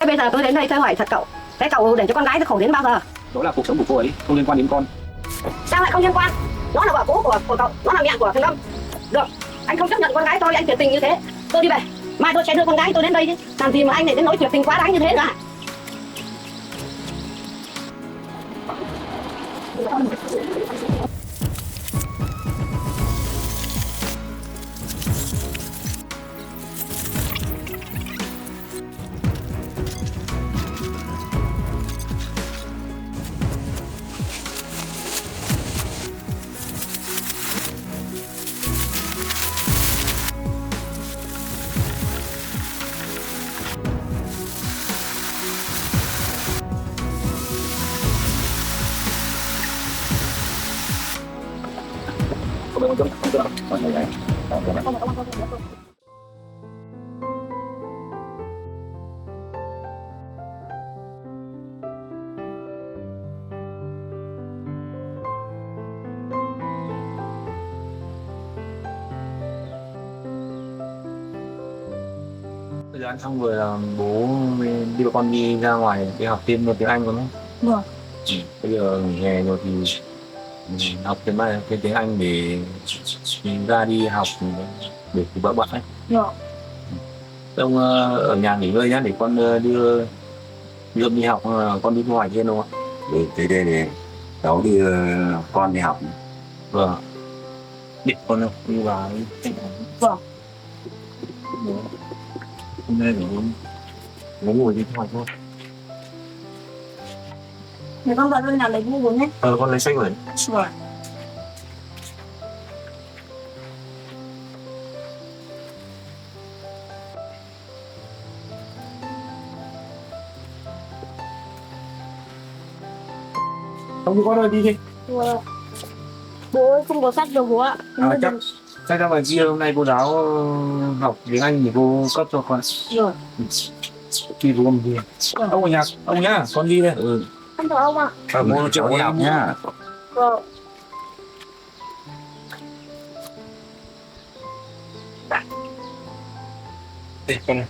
Bây giờ tôi đến đây tôi hỏi thật cậu, cái cậu để cho con gái nó khổ đến bao giờ? Đó là cuộc sống của cô ấy, không liên quan đến con. Sao lại không liên quan? Nó là vợ cũ của cậu, nó là mẹ của thằng Lâm. Được, anh không chấp nhận con gái tôi, anh tuyệt tình như thế. Tôi đi về, mai tôi sẽ đưa con gái tôi đến đây chứ. Làm gì mà anh lại đến nỗi tuyệt tình quá đáng như thế nữa à? Bây giờ ăn xong rồi là bố đi với con đi ra ngoài đi học thêm một tiếng Anh con. Vâng. Bây giờ nghỉ hè rồi thì học thêm tiếng Anh để mình ra đi học để phụ bỡ bận ấy. Vâng. Ông ở nhà nghỉ ngơi nhá, để con đưa Lương đi học, con đi ngoài kia đúng không? Tới đây để cháu đưa con đi học. Vâng. Điện con không? Đi vào đi. Vâng. Hôm nay để nó ngồi đi ngoài thôi. Để con vào bên nào lấy mua nhé. Con lấy sách rồi. Vâng. Không thì con ơi đi đi. Vâng. Bố ơi, không có sách đâu bố ạ. Chắc ra ngoài kia hôm nay cô giáo học tiếng Anh thì cô cấp cho con. Rồi. Đi với con đi. Ông ở nhà, ông nhá, con đi đây. Anh chào ông ạ. Bố cháu đi học nhá. Vâng. Đây con này.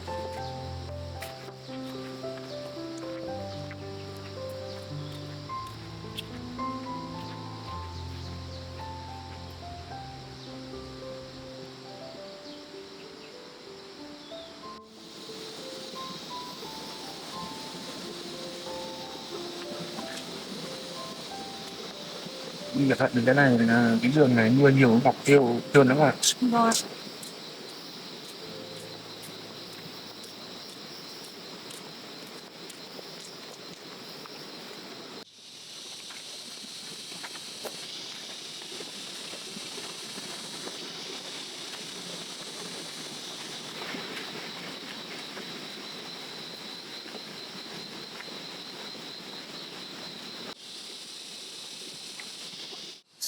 Đi cẩn thận, cái này là cái đường này mưa nhiều nó ngọc tiêu trơn lắm mà. Vâng.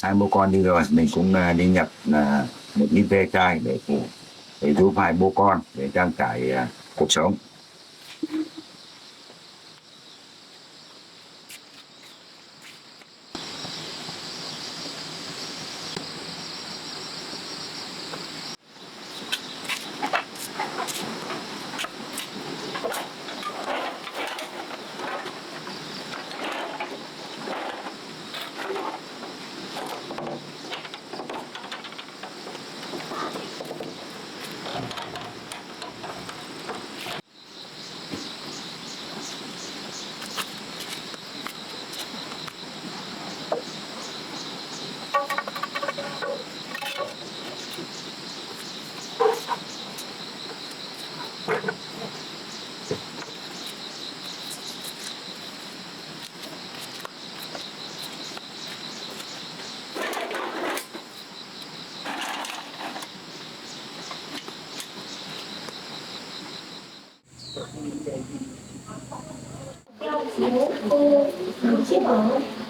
Hai bố con đi rồi, mình cũng đi nhập một ít ve chai để giúp hai bố con để trang trải cuộc sống.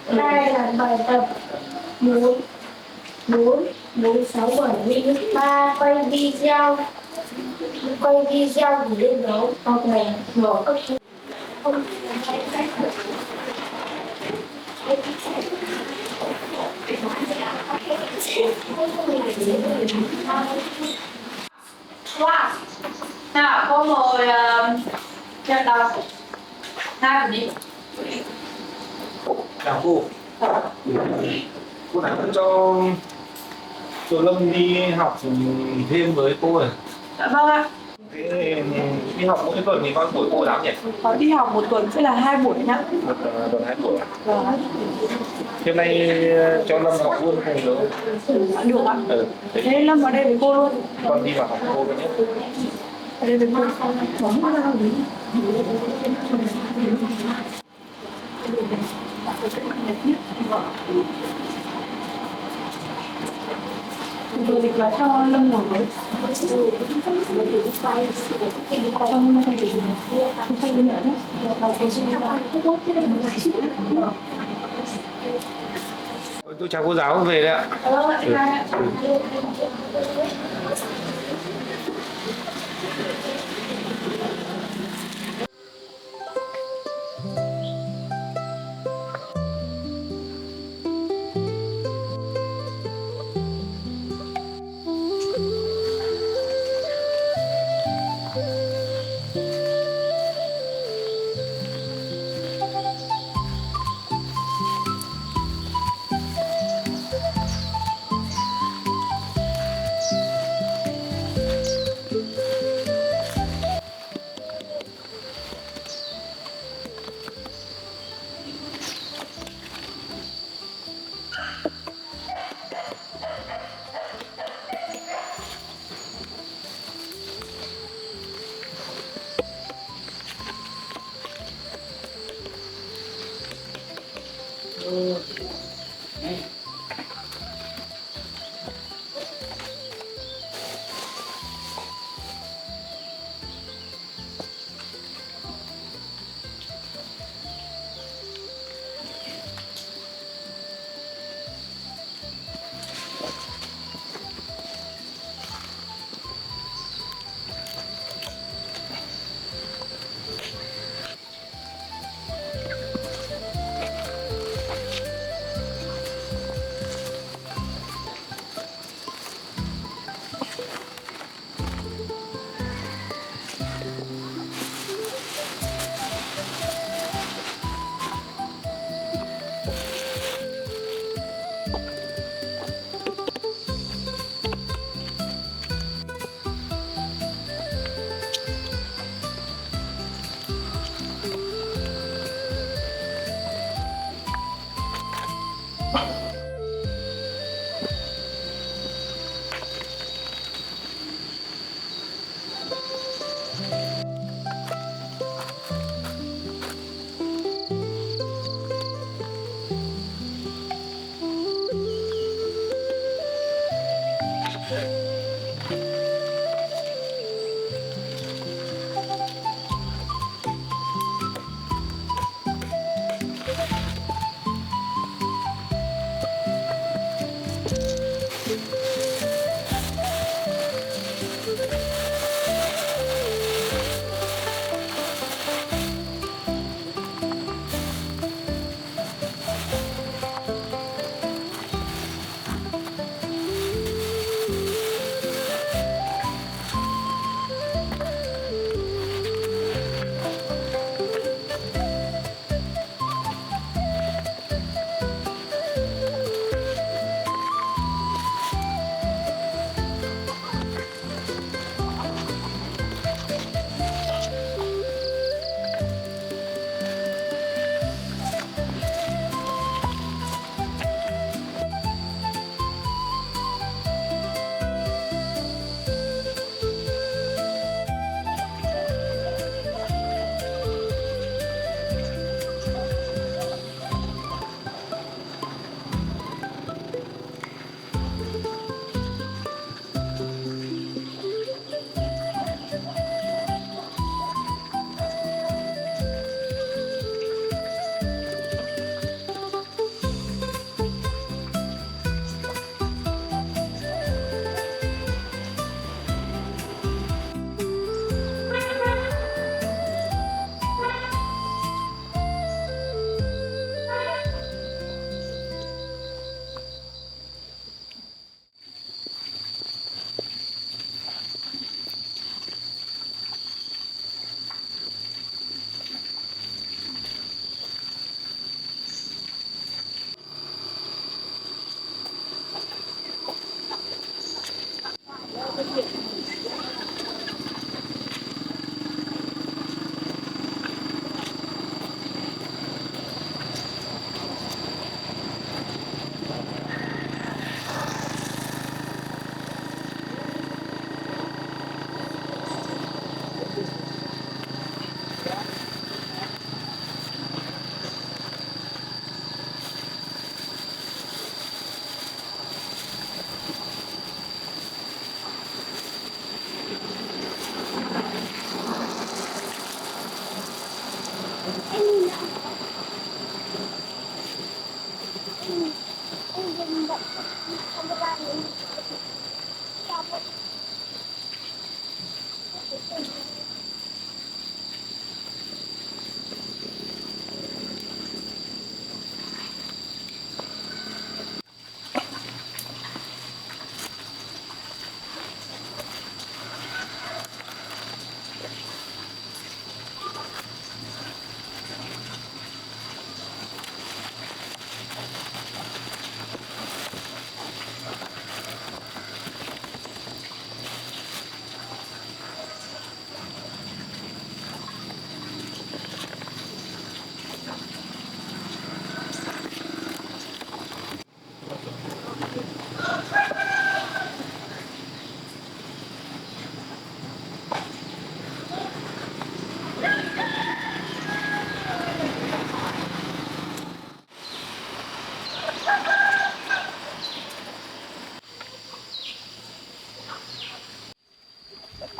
Đây là bài tập 4 4 4 6 7 3 quay video để lên đấu hoặc là mở các không Wow. Nào, cô mời nhận đọc haiแบบนี้ chào cô nào cho Lâm đi học thêm với cô rồi. Dạ vâng ạ. Thế đi học mỗi tuần thì bao tuổi cô giáo nhỉ? Có đi học một tuần sẽ là 2 buổi nhá. Một tuần 2 buổi. Vâng ạ. Hôm nay cho Lâm học luôn cùng nữa. Được ạ. Ừ. Thế Lâm vào đây với cô luôn. Con đi vào học cô với nhé. Ở đây với cô. Tôi định vào cho Lâm ngồi với. Tôi chào cô giáo về đấy ạ.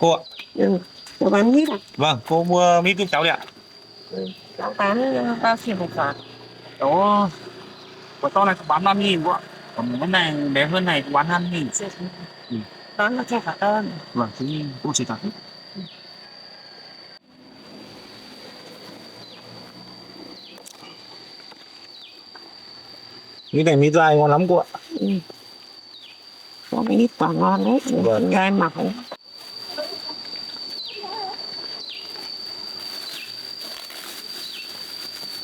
Cô ạ. Ừ. Cô bán mít à? Vâng, cô mua mít giúp cháu đi ạ. Cháu bán bao tiền một quả? Cháu quả to này bán 5.000 cô ạ. Còn cái này bé hơn này bán 5.000. Ừ. Bán nó cho cả ơn. Vâng, thế cô chỉ cả. Mít này mít dai ngon lắm cô ạ. Ừ. Có cái ít quả ngon đấy. Vâng. Gai mọc.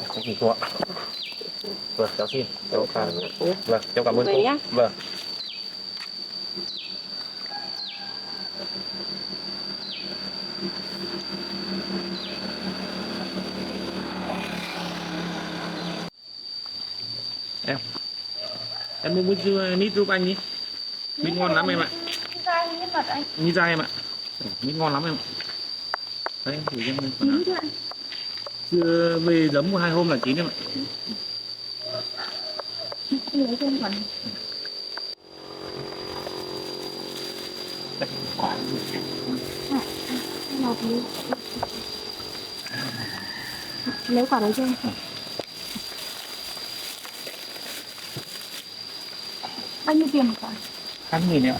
Không chỉ cô ạ. Vâng, cháu xin. Cháu cảm vâng, cháu cảm ơn Về cô. nhá. Vâng. Em mua mít giúp anh đi. Mít ngon lắm em ạ. Mít dai em ạ. Mít ngon lắm em ạ. Đấy, thử cho em phần nào. Chưa về giấm 1-2 hôm là chín em ạ. lấy thêm phần lấy quả đấy cho em. Bao nhiêu tiền một quả? 8.000 em ạ.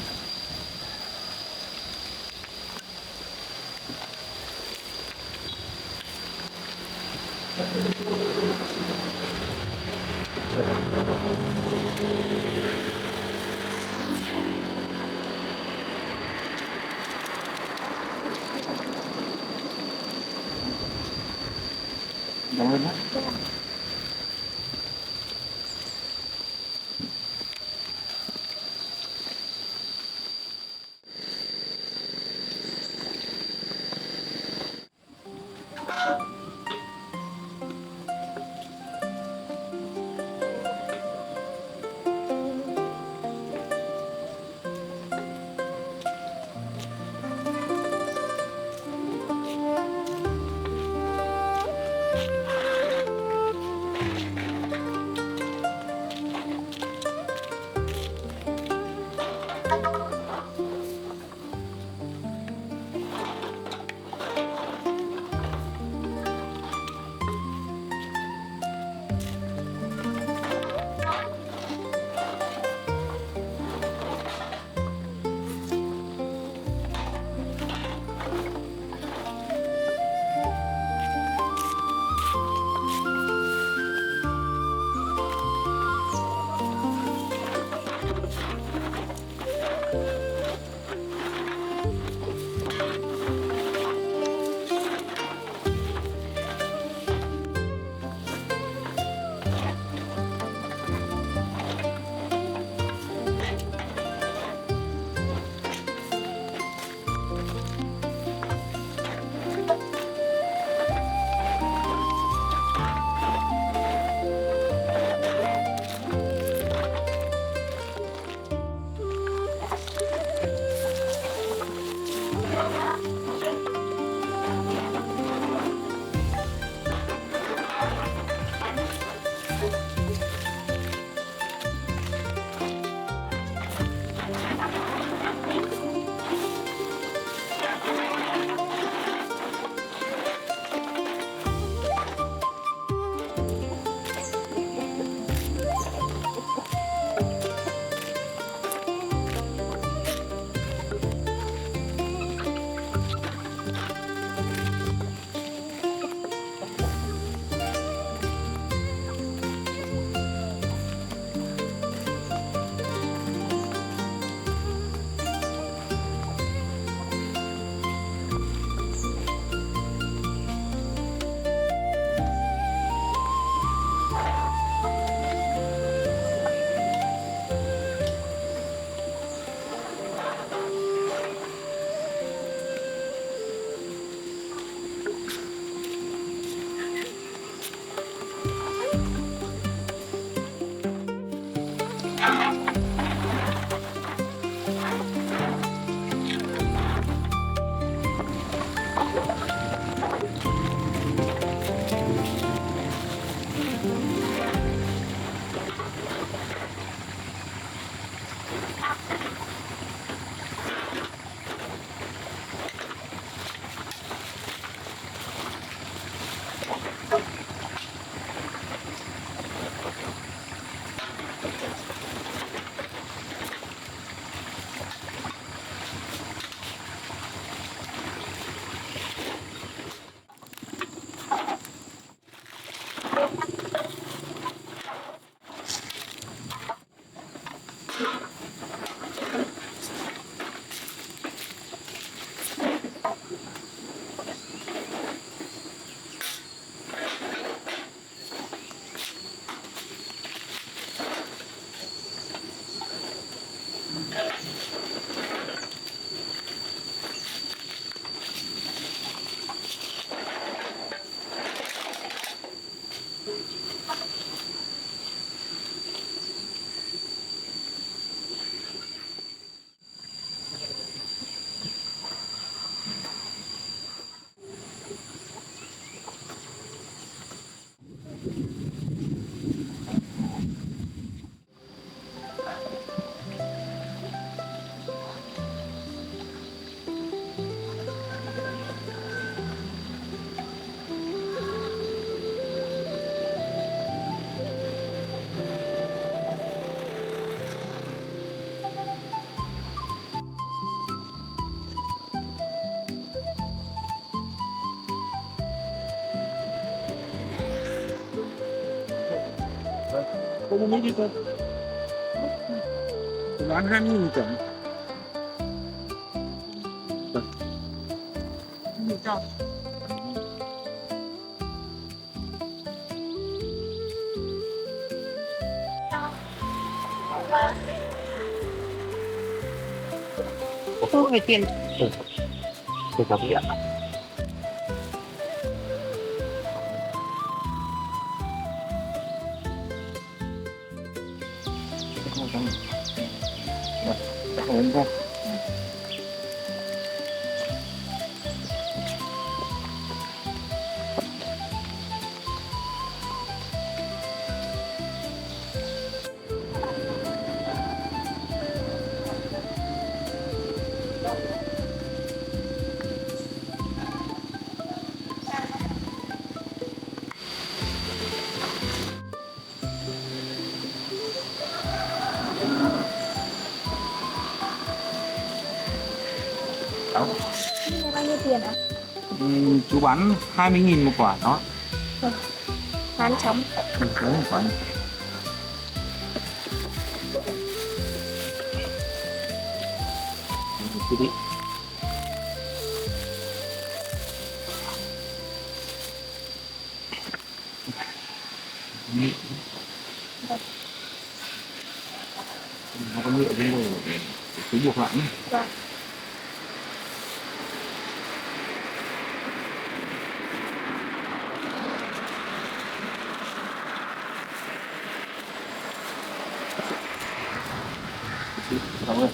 Cảm ơn ạ. Có một ít đi cơ. Bán 20.000 chấm. Nhiều tròn. Tôi phải tiền. Tôi có biết. Ổn không? Đó. Bao nhiêu tiền ạ? Chú bán 20.000 một quả đó. Bán chấm. Đúng một quả. Cứ đi. Nó có nhựa bên đây để cứ buộc lại nhé. Vâng. Cảm ơn.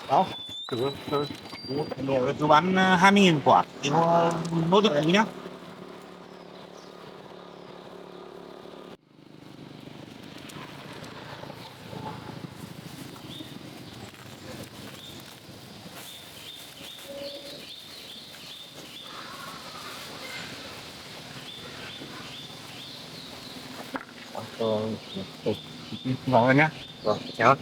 Đó, thử chú bán 20.000 quả thì nốt được nhá. Rồi nhá. Vâng, chào.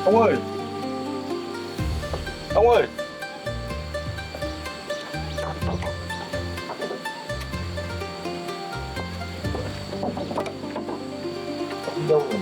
Ông ơi! Ông ơi! Đi đâu rồi?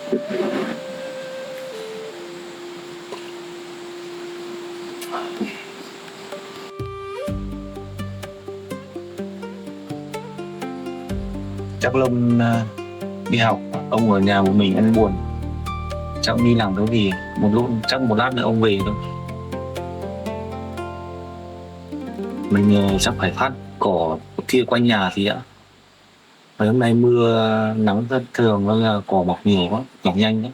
Chắc Lâm đi học, ông ở nhà một mình ăn buồn. Chắc ông đi làm cái gì, chắc một lát nữa ông về thôi. Mình chắc phải phát cỏ kia quanh nhà thì ạ. Mấy hôm nay mưa nắng thất thường nên là cỏ mọc nhiều quá, mọc nhanh đấy.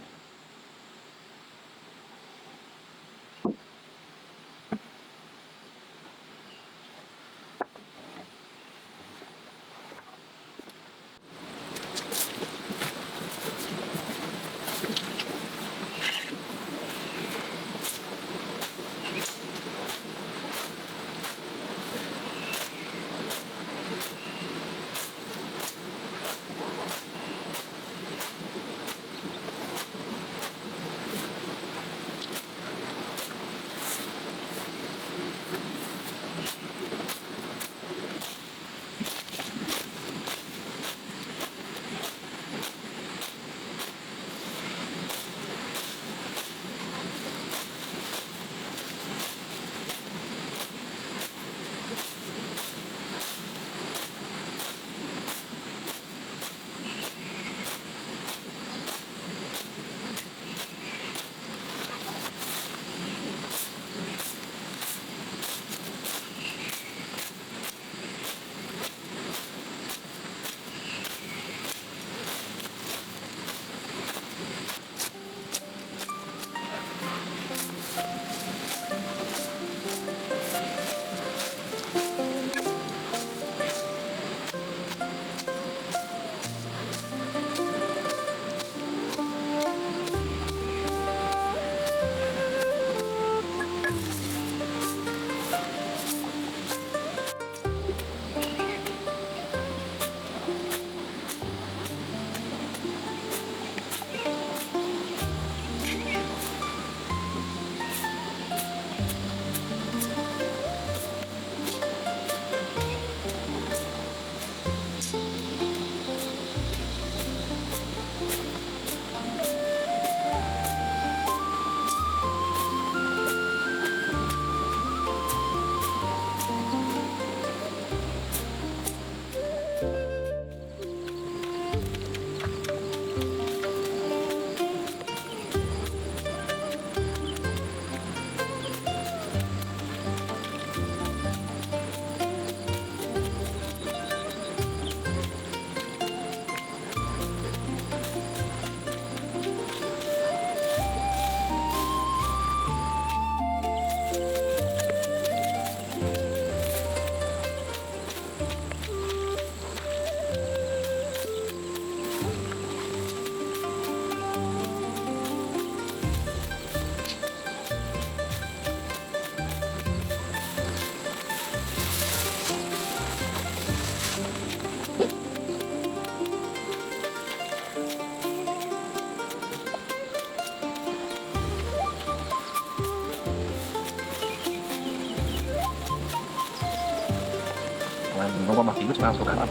Nó qua mặt thì vứt vào số cá ăn.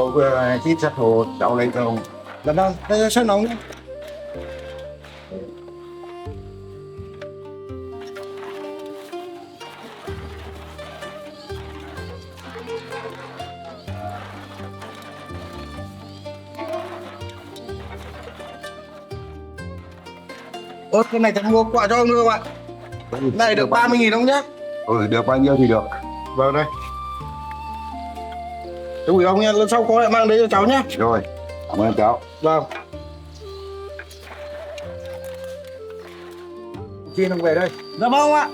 cậu chít sát hồ cháu lấy không? Dạ vâng, đây sôi nóng nhé. Ơ, cái này thật mua quà cho ông được không ạ? Này được 30.000 không nhá? Được bao nhiêu thì được. Vâng đây. Chú gửi ông nha, lần sau có lại mang đấy cho cháu nhá. Rồi, cảm ơn cháu. Vâng. Chi ông về đây. Dạ vâng ạ.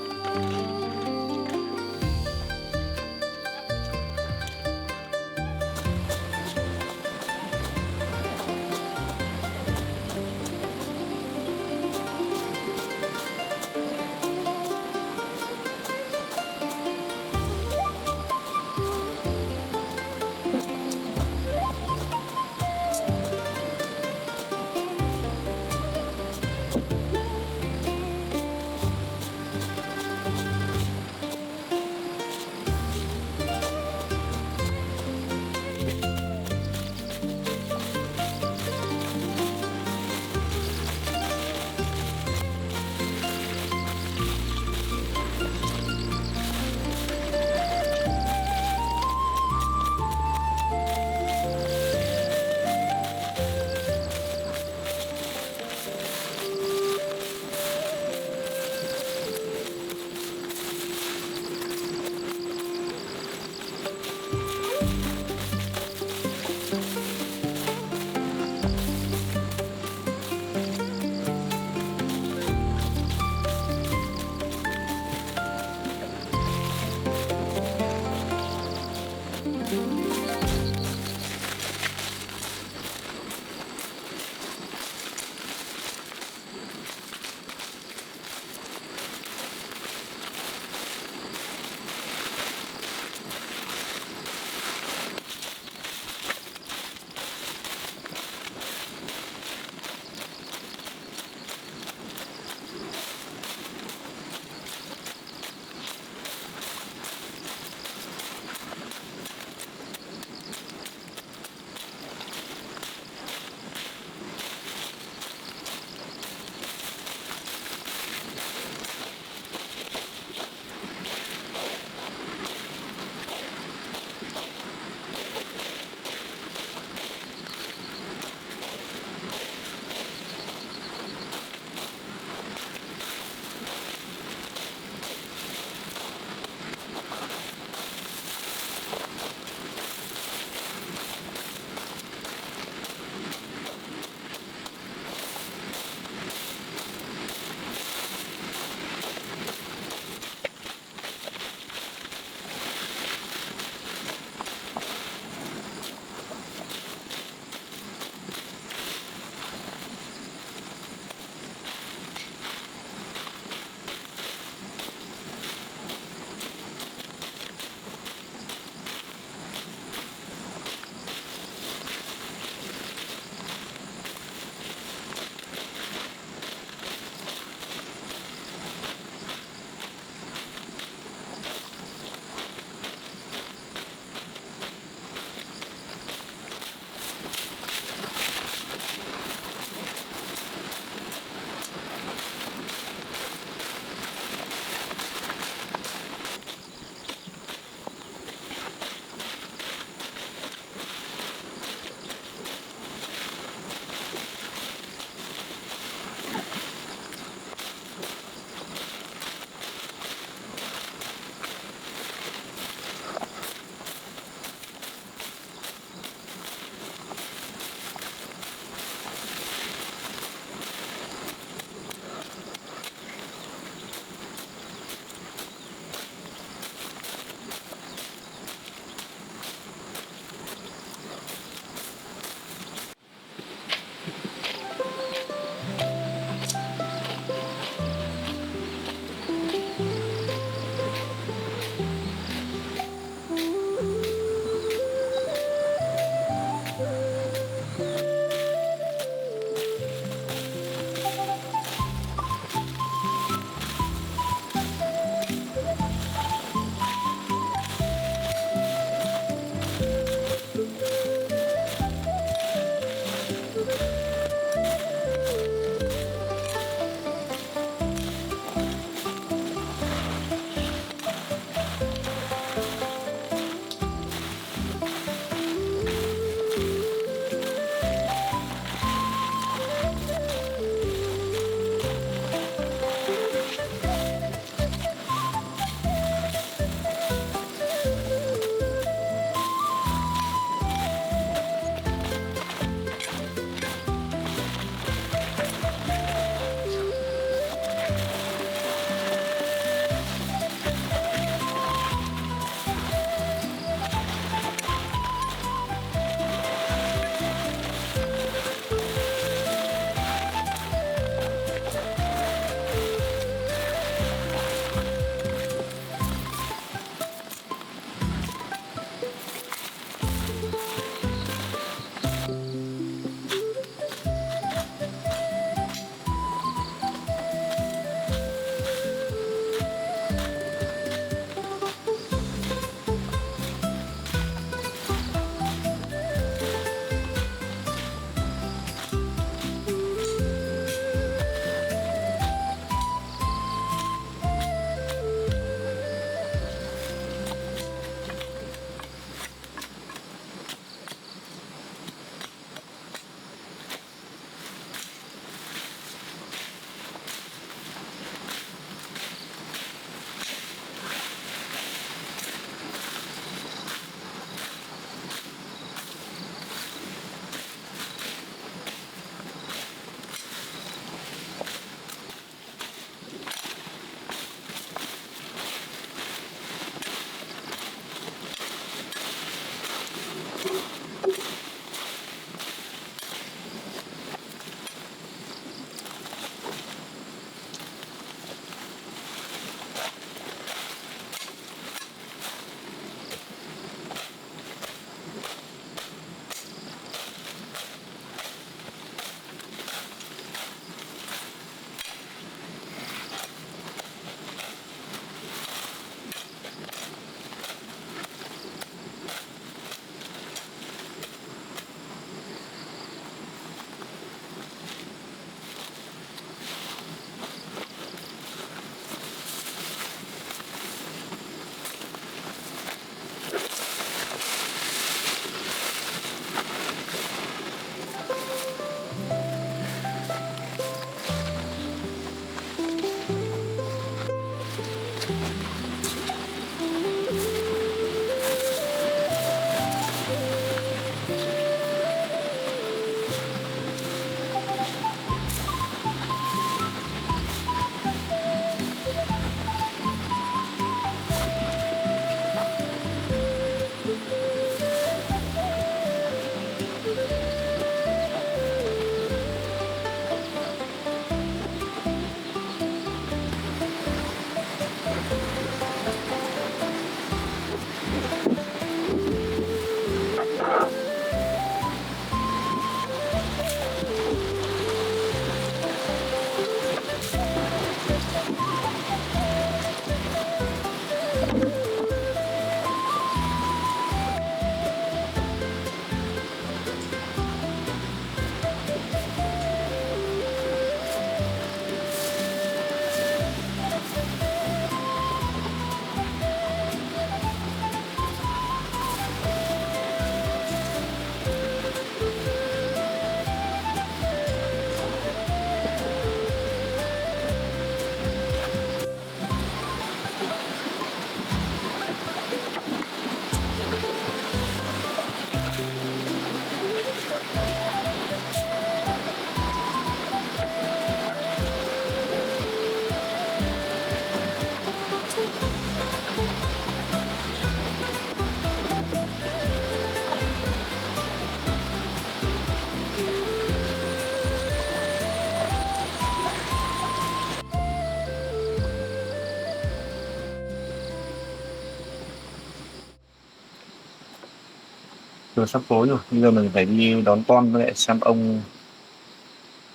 Rồi sắp tối rồi, bây giờ mình phải đi đón con với lại xem ông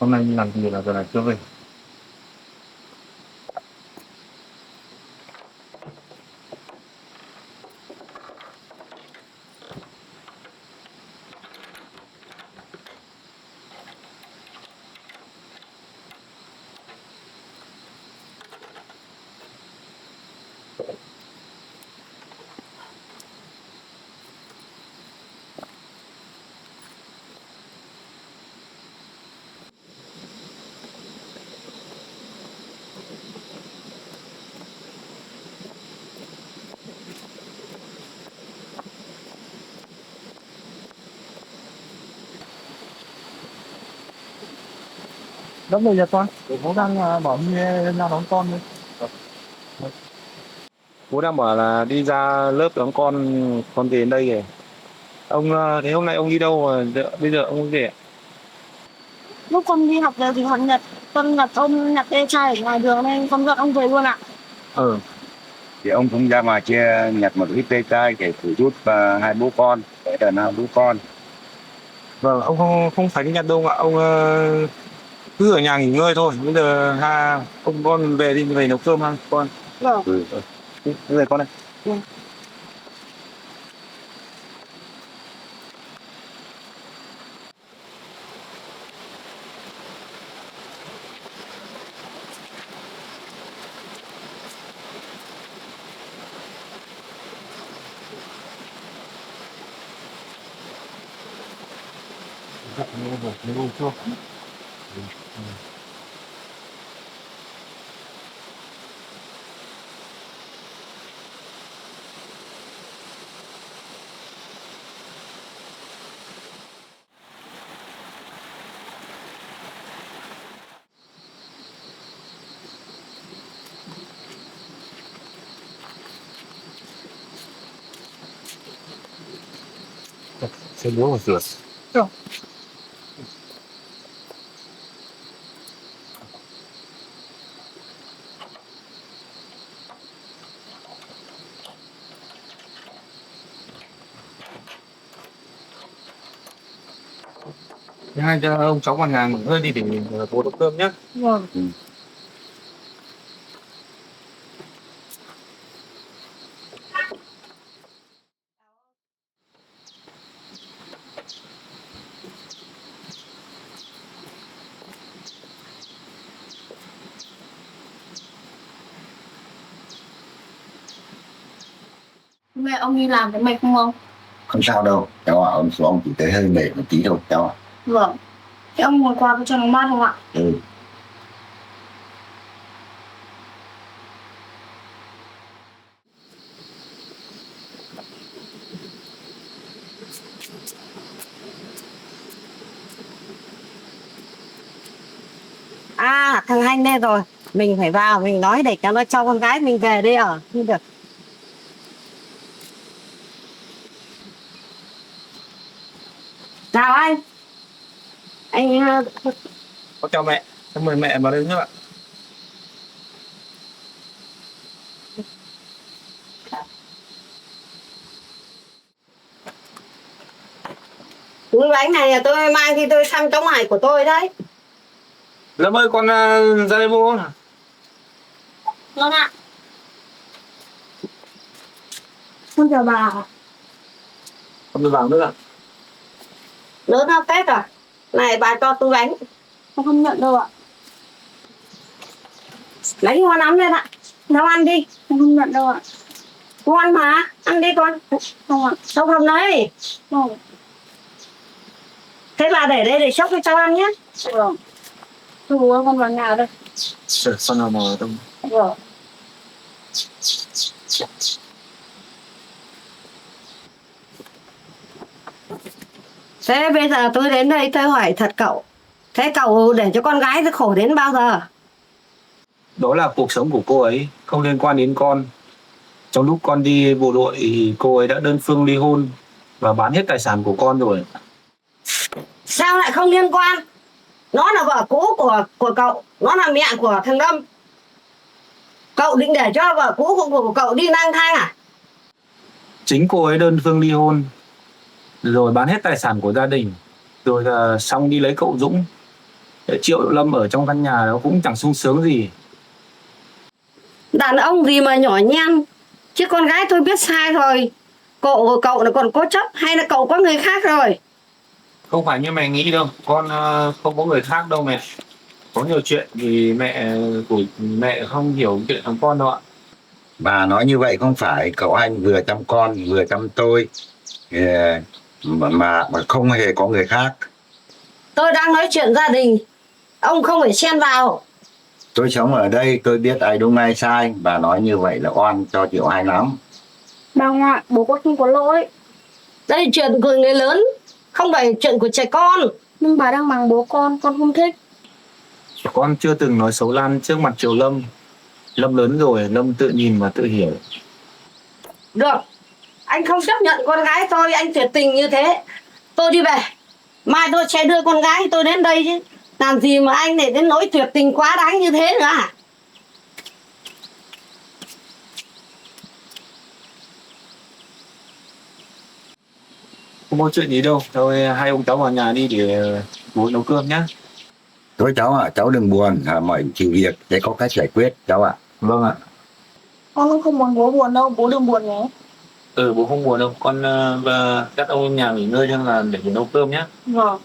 hôm nay đi làm gì là giờ này chưa về. Đón về nhà con, bố đang bảo đi ra đón con thôi. Bố đang bảo là đi ra lớp đón con về đến đây kìa. Ông thế hôm nay ông đi đâu mà bây giờ ông về? Lúc con đi học giờ thì con nhặt ông nhặt ê chai ở ngoài đường nên con dẫn ông về luôn ạ. Ừ. Thì ông cũng ra ngoài chia nhặt một ít ve chai để phụ giúp hai bố con để đàn hai bố con. Vâng, ông không phải đi nhặt đâu ạ, ông cứ ở nhà nghỉ ngơi thôi. Bây giờ ông con về đi về nấu cơm ăn con. Vâng. Ừ. Đi về con này. Xem bố mà rửa. Hai cho ông cháu vào nhà nghỉ ngơi đi để bố nấu cơm nhé. Vâng. Mẹ ông đi làm cái mệt không ông? Không sao đâu, cháu ạ, ông xuống ông chỉ thấy hơi mệt một tí thôi cháu ạ. Vâng. Thế ông ngồi qua cho nó mát không ạ? Ừ. À, thằng Hành đây rồi. Mình phải vào, mình nói để cho nó cho con gái mình về đây ở. Không được. Chào anh. Anh Có chào mẹ, em mời mẹ vào đây nhé ạ. túi bánh này là tôi mang khi tôi thăm cháu ngoại của tôi đấy. Lâm ơi, con ra đây mua không? Vâng ạ. Con chào bà. Con vào nữa ạ. Lớn hơn Tết rồi. Này bà cho túi bánh. Con không nhận đâu ạ. Lấy ngon lắm lên ạ. Nấu ăn đi. Con không nhận đâu ạ. Ngon mà. Ăn đi con. Không ạ. Sốc hầm đấy. Vâng. Thế bà để đây để sốc cho cháu ăn nhé. Vâng. Thôi bố ơi, con vào nhà đây. Trời, con nào mò đâu. Vâng. Thế bây giờ tôi đến đây tôi hỏi thật cậu. Thế cậu để cho con gái tôi khổ đến bao giờ? Đó là cuộc sống của cô ấy, không liên quan đến con. Trong lúc con đi bộ đội thì cô ấy đã đơn phương ly hôn và bán hết tài sản của con rồi. Sao lại không liên quan? Nó là vợ cũ của cậu. Nó là mẹ của thằng Lâm. Cậu định để cho vợ cũ của cậu đi lang thang à? Chính cô ấy đơn phương ly hôn rồi bán hết tài sản của gia đình, rồi là xong đi lấy cậu Dũng. Triệu Lâm ở trong căn nhà đó cũng chẳng sung sướng gì. Đàn ông gì mà nhỏ nhen, chứ con gái tôi biết sai rồi. Cậu là còn cố chấp hay là cậu có người khác rồi? Không phải như mẹ nghĩ đâu, con không có người khác đâu mẹ. Có nhiều chuyện thì mẹ không hiểu chuyện của con đâu ạ. Bà nói như vậy không phải, cậu anh vừa chăm con vừa chăm tôi, ờ, mà không hề có người khác. Tôi đang nói chuyện gia đình, ông không phải xen vào. Tôi sống ở đây, tôi biết ai đúng ai sai. Bà nói như vậy là oan cho Triệu Anh lắm. Bà ngoại, bố con không có lỗi. Đây chuyện của người lớn, không phải chuyện của trẻ con. Nhưng bà đang mắng bố con không thích. Con chưa từng nói xấu Lan trước mặt Triều Lâm. Lâm lớn rồi, Lâm tự nhìn và tự hiểu. Được, anh không chấp nhận con gái tôi, anh tuyệt tình như thế. Tôi đi về, mai tôi sẽ đưa con gái tôi đến đây chứ. Làm gì mà anh này đến nỗi tuyệt tình quá đáng như thế nữa à? Không có chuyện gì đâu, thôi hai ông cháu vào nhà đi để bố nấu cơm nhá. Thôi cháu ạ, cháu đừng buồn, mọi chịu việc sẽ có cách giải quyết cháu ạ. Vâng ạ. Con cũng không muốn bố buồn đâu, bố đừng buồn nhé. Bố không buồn đâu, con dắt ông lên nhà nghỉ ngơi cho là để nấu cơm nhá. Vâng.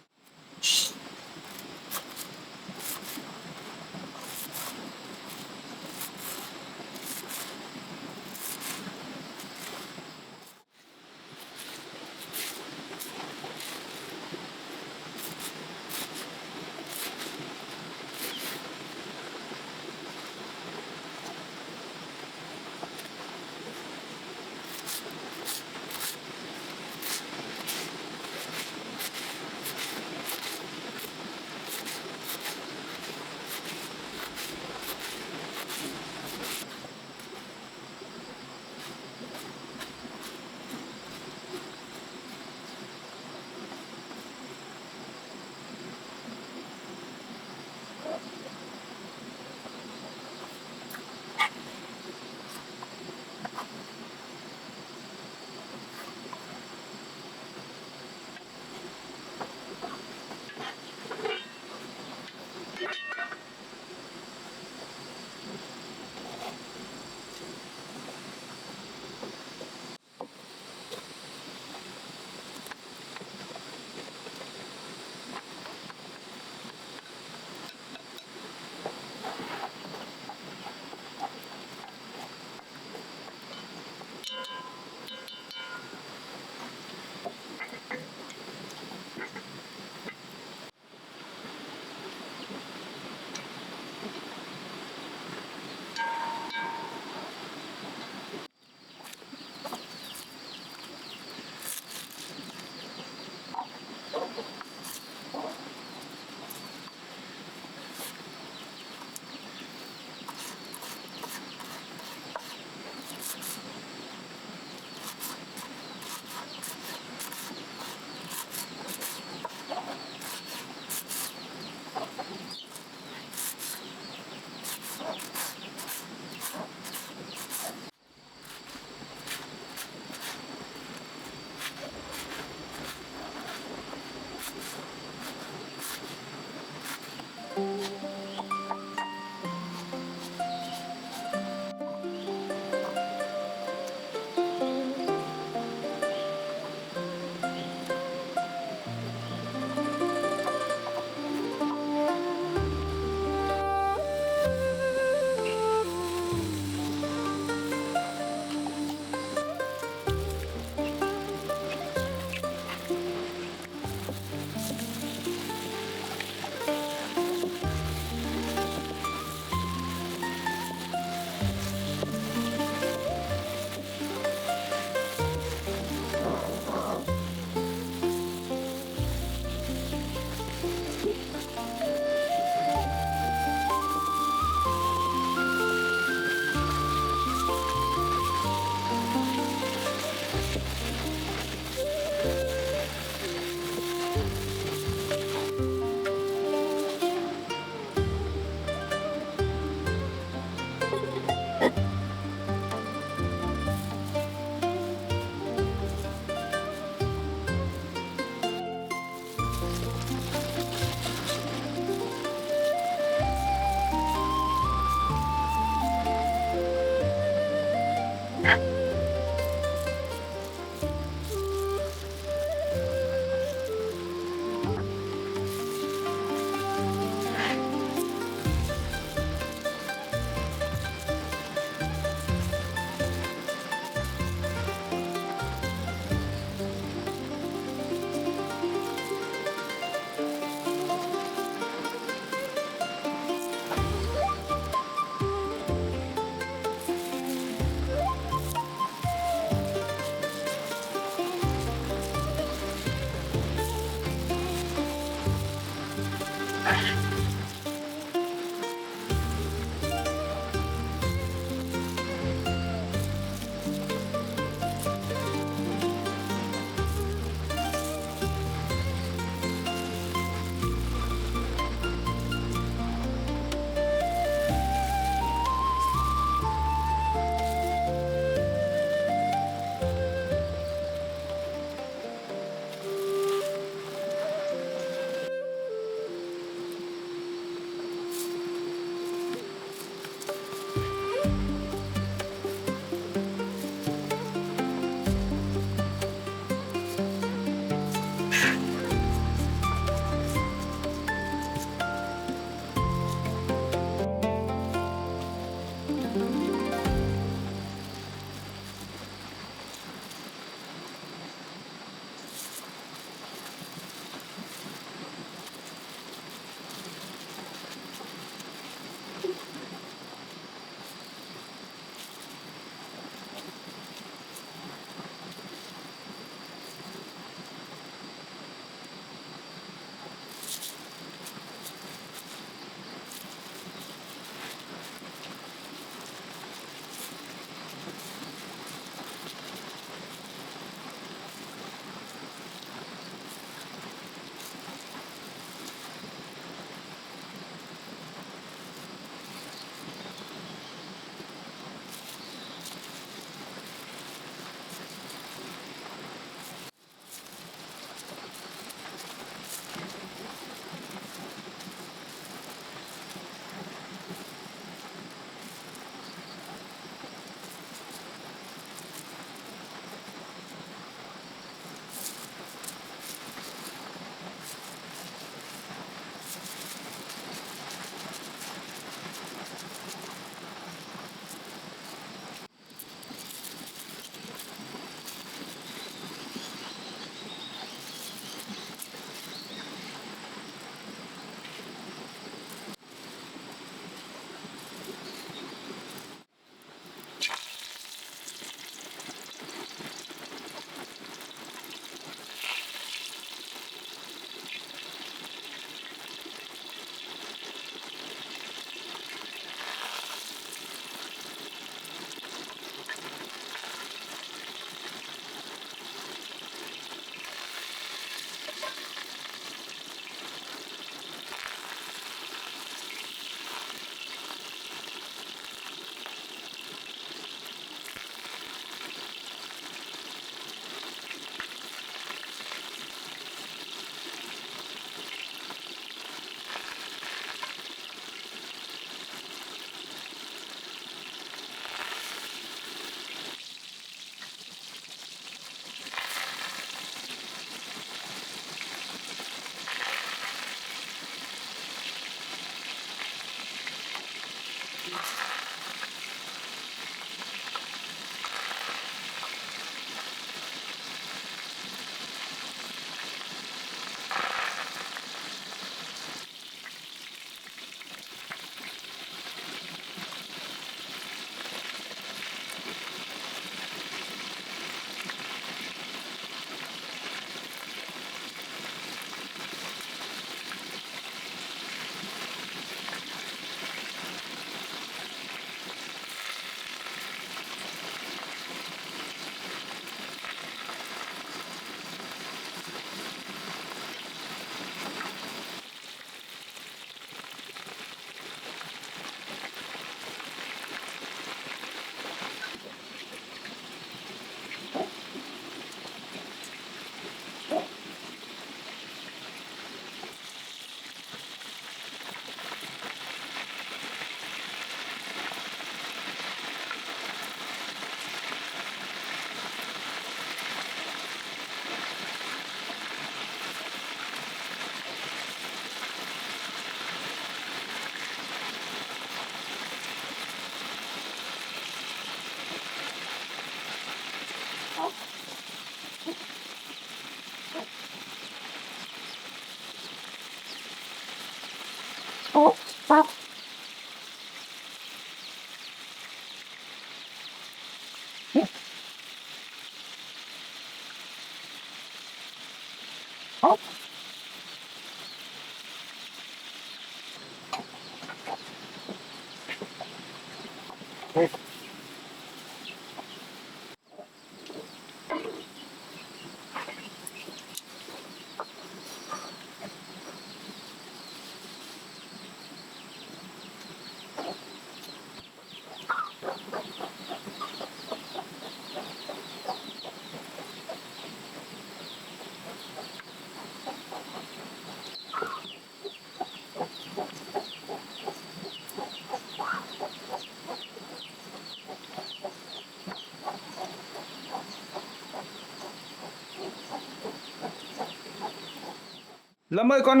Lâm ơi, con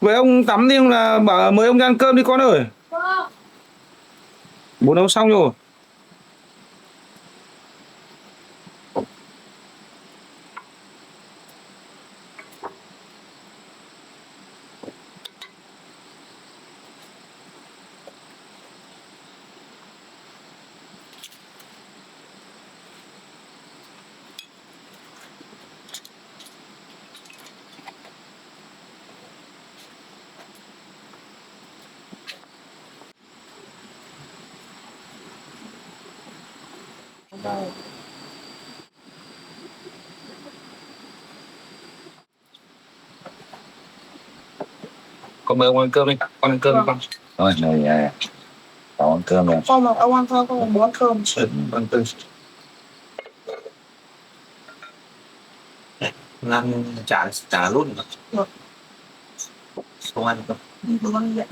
với ông tắm đi, là bảo mời ông ra ăn cơm đi con ơi. Bố nấu xong rồi. Con mời ông ăn cơm đi, con ăn cơm đi con. Thôi này, tao ăn cơm rồi. Con mà ông ăn cơm, con muốn ăn cơm. Ăn cơm. Ăn chả luôn nữa. Được. Không ăn không? Được ăn vậy.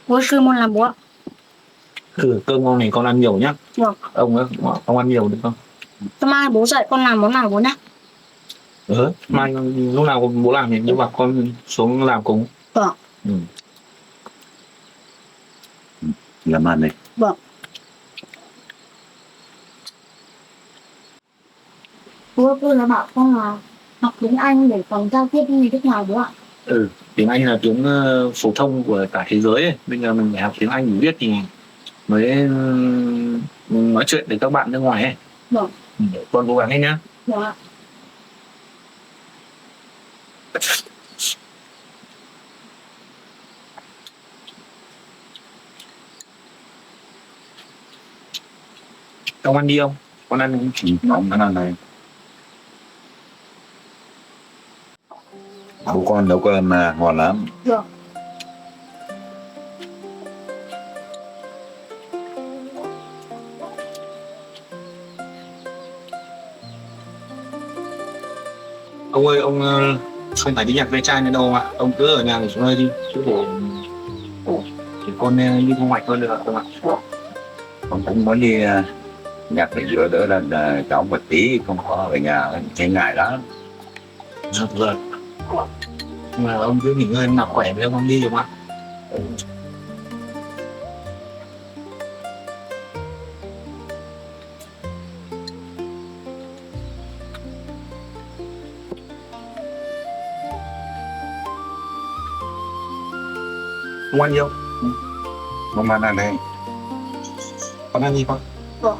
Bố sư môn làm bố ạ. Cơm ngon này con ăn nhiều nhá. Được. Ông ăn nhiều được không? Hôm mai bố dạy con làm món nào bố nhá. Mai lúc nào bố làm thì nhưng mà con xuống làm cùng. Vâng. Làm ăn đi. Vâng. Bố cứ là bảo con là học tiếng Anh để còn giao tiếp như thế nào bố ạ. Tiếng Anh là tiếng phổ thông của cả thế giới ấy. Bây giờ mình phải học tiếng Anh để biết thì mới nói chuyện với các bạn nước ngoài ấy. Vâng. Con cố gắng lên nhá. Vâng ạ. Ông ăn đi không? Con ăn Ông ăn này. Bố con nấu cơm mà ngon lắm. Vâng. Ông ơi, ông không phải đi nhặt ve chai nữa đâu ạ. Ông cứ ở nhà nghỉ ngơi đi. Chứ để con đi thu hoạch hơn được không ạ? Con cũng muốn đi nhặt để giữa đỡ là cháu một tí không có ở nhà thấy ngại lắm. Rồi. Mà ông cứ nghỉ ngơi nào khỏe với ông đi được không ạ? Ông ăn gì không? Không ăn đây. Con ăn gì con? Vâng.